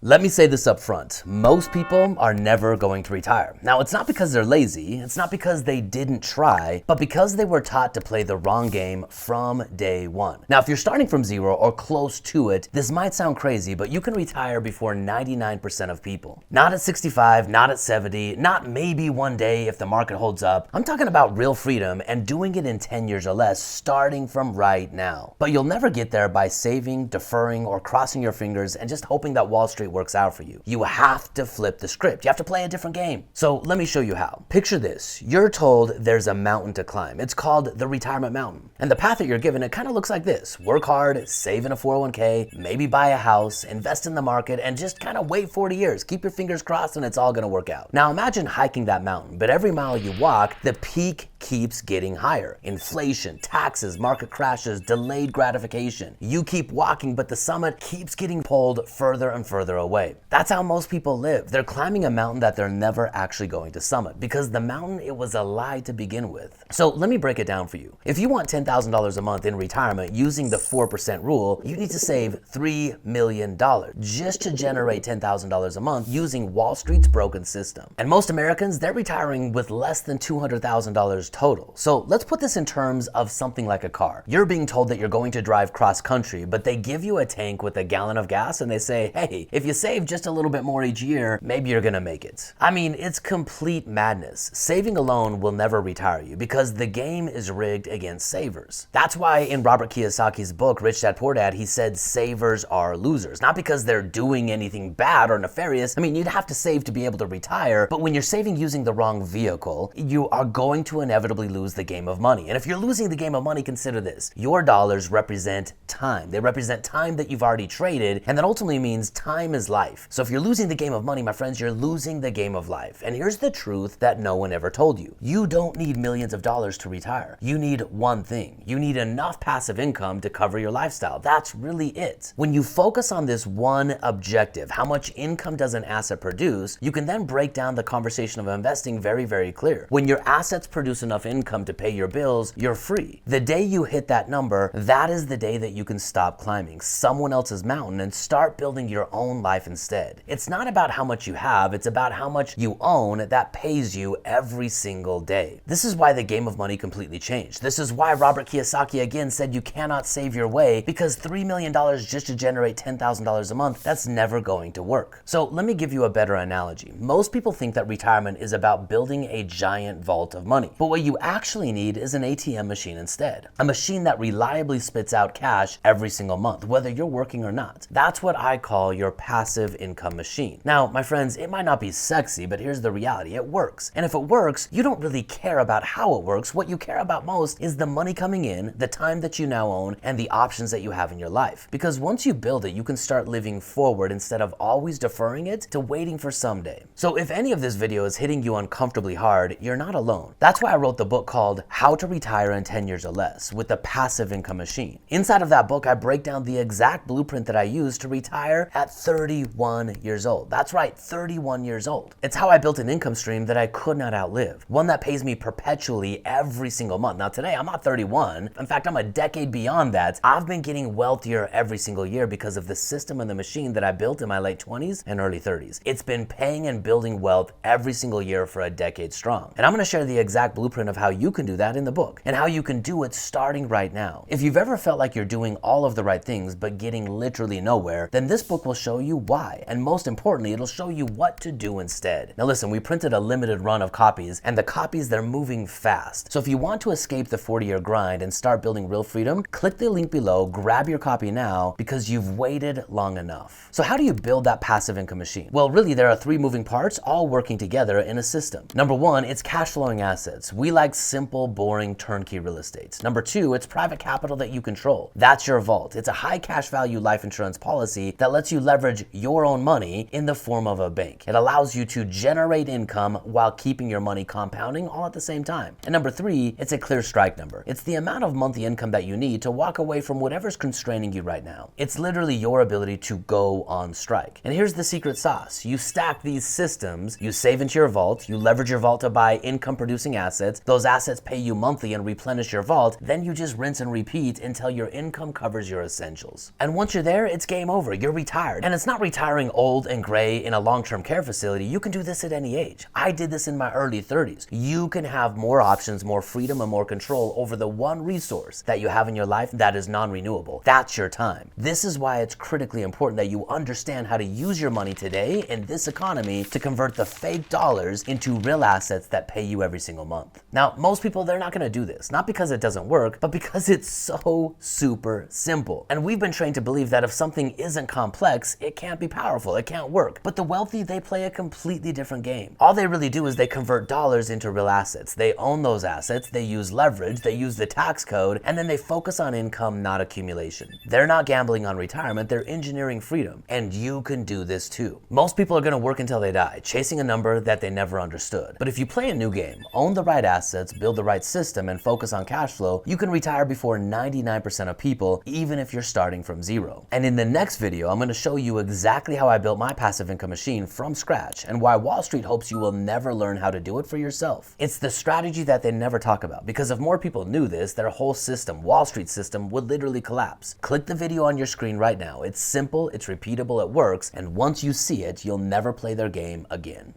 Let me say this up front. Most people are never going to retire. Now, it's not because they're lazy, it's not because they didn't try, but because they were taught to play the wrong game from day one. Now, if you're starting from zero or close to it, this might sound crazy, but you can retire before 99% of people. Not at 65, not at 70, not maybe one day if the market holds up. I'm talking about real freedom and doing it in 10 years or less, starting from right now. But you'll never get there by saving, deferring, or crossing your fingers and just hoping that Wall Street works out for you. You have to flip the script. You have to play a different game. So let me show you how. Picture this. You're told there's a mountain to climb. It's called the retirement mountain. And the path that you're given, it kind of looks like this. Work hard, save in a 401k, maybe buy a house, invest in the market, and just kind of wait 40 years. Keep your fingers crossed and it's all gonna work out. Now imagine hiking that mountain, but every mile you walk, the peak keeps getting higher. Inflation, taxes, market crashes, delayed gratification. You keep walking, but the summit keeps getting pulled further and further away. That's how most people live. They're climbing a mountain that they're never actually going to summit because the mountain, it was a lie to begin with. So let me break it down for you. If you want $10,000 a month in retirement using the 4% rule, you need to save $3 million just to generate $10,000 a month using Wall Street's broken system. And most Americans, they're retiring with less than $200,000 total. So let's put this in terms of something like a car. You're being told that you're going to drive cross country, but they give you a tank with a gallon of gas and they say, hey, if you save just a little bit more each year, maybe you're gonna make it. I mean, it's complete madness. Saving alone will never retire you because the game is rigged against savers. That's why in Robert Kiyosaki's book, Rich Dad Poor Dad, he said savers are losers. Not because they're doing anything bad or nefarious. I mean, you'd have to save to be able to retire, but when you're saving using the wrong vehicle, you are going to inevitably lose the game of money. And if you're losing the game of money, consider this. Your dollars represent time. They represent time that you've already traded, and that ultimately means time is life. So if you're losing the game of money, my friends, you're losing the game of life. And here's the truth that no one ever told you. You don't need millions of dollars to retire. You need one thing. You need enough passive income to cover your lifestyle. That's really it. When you focus on this one objective, how much income does an asset produce, you can then break down the conversation of investing very, very clear. When your assets produce enough income to pay your bills, you're free. The day you hit that number, that is the day that you can stop climbing someone else's mountain and start building your own life instead. It's not about how much you have, it's about how much you own that pays you every single day. This is why the game of money completely changed. This is why Robert Kiyosaki again said you cannot save your way, because $3 million just to generate $10,000 a month, that's never going to work. So let me give you a better analogy. Most people think that retirement is about building a giant vault of money, but what you actually need is an ATM machine instead. A machine that reliably spits out cash every single month, whether you're working or not. That's what I call your passive income machine. Now, my friends, it might not be sexy, but here's the reality. It works. And if it works, you don't really care about how it works. What you care about most is the money coming in, the time that you now own, and the options that you have in your life. Because once you build it, you can start living forward instead of always deferring it to waiting for someday. So if any of this video is hitting you uncomfortably hard, you're not alone. That's why I wrote the book called How to Retire in 10 Years or Less with the Passive Income Machine. Inside of that book, I break down the exact blueprint that I use to retire at 31 years old. That's right, 31 years old. It's how I built an income stream that I could not outlive. One that pays me perpetually every single month. Now today, I'm not 31. In fact, I'm a decade beyond that. I've been getting wealthier every single year because of the system and the machine that I built in my late 20s and early 30s. It's been paying and building wealth every single year for a decade strong. And I'm gonna share the exact blueprint of how you can do that in the book and how you can do it starting right now. If you've ever felt like you're doing all of the right things but getting literally nowhere, then this book will show you why. And most importantly, it'll show you what to do instead. Now listen, we printed a limited run of copies, and the copies, they're moving fast. So if you want to escape the 40-year grind and start building real freedom, click the link below, grab your copy now, because you've waited long enough. So how do you build that passive income machine? Well, really, there are three moving parts all working together in a system. Number one, it's cash flowing assets. We like simple, boring, turnkey real estate. Number two, it's private capital that you control. That's your vault. It's a high cash value life insurance policy that lets you leverage your own money in the form of a bank. It allows you to generate income while keeping your money compounding all at the same time. And number three, it's a clear strike number. It's the amount of monthly income that you need to walk away from whatever's constraining you right now. It's literally your ability to go on strike. And here's the secret sauce. You stack these systems, you save into your vault, you leverage your vault to buy income producing assets, those assets pay you monthly and replenish your vault, then you just rinse and repeat until your income covers your essentials. And once you're there, it's game over. You're retired. And it's not retiring old and gray in a long-term care facility. You can do this at any age. I did this in my early 30s. You can have more options, more freedom, and more control over the one resource that you have in your life that is non-renewable. That's your time. This is why it's critically important that you understand how to use your money today in this economy to convert the fake dollars into real assets that pay you every single month. Now, most people, they're not gonna do this, not because it doesn't work, but because it's so super simple. And we've been trained to believe that if something isn't complex, it can't be powerful, it can't work. But the wealthy, they play a completely different game. All they really do is they convert dollars into real assets. They own those assets, they use leverage, they use the tax code, and then they focus on income, not accumulation. They're not gambling on retirement, they're engineering freedom. And you can do this too. Most people are gonna work until they die, chasing a number that they never understood. But if you play a new game, own the right assets, build the right system, and focus on cash flow, you can retire before 99% of people, even if you're starting from zero. And in the next video, I'm gonna show you exactly how I built my passive income machine from scratch and why Wall Street hopes you will never learn how to do it for yourself. It's the strategy that they never talk about, because if more people knew this, their whole system, Wall Street system, would literally collapse. Click the video on your screen right now. It's simple, it's repeatable, it works, and once you see it, you'll never play their game again.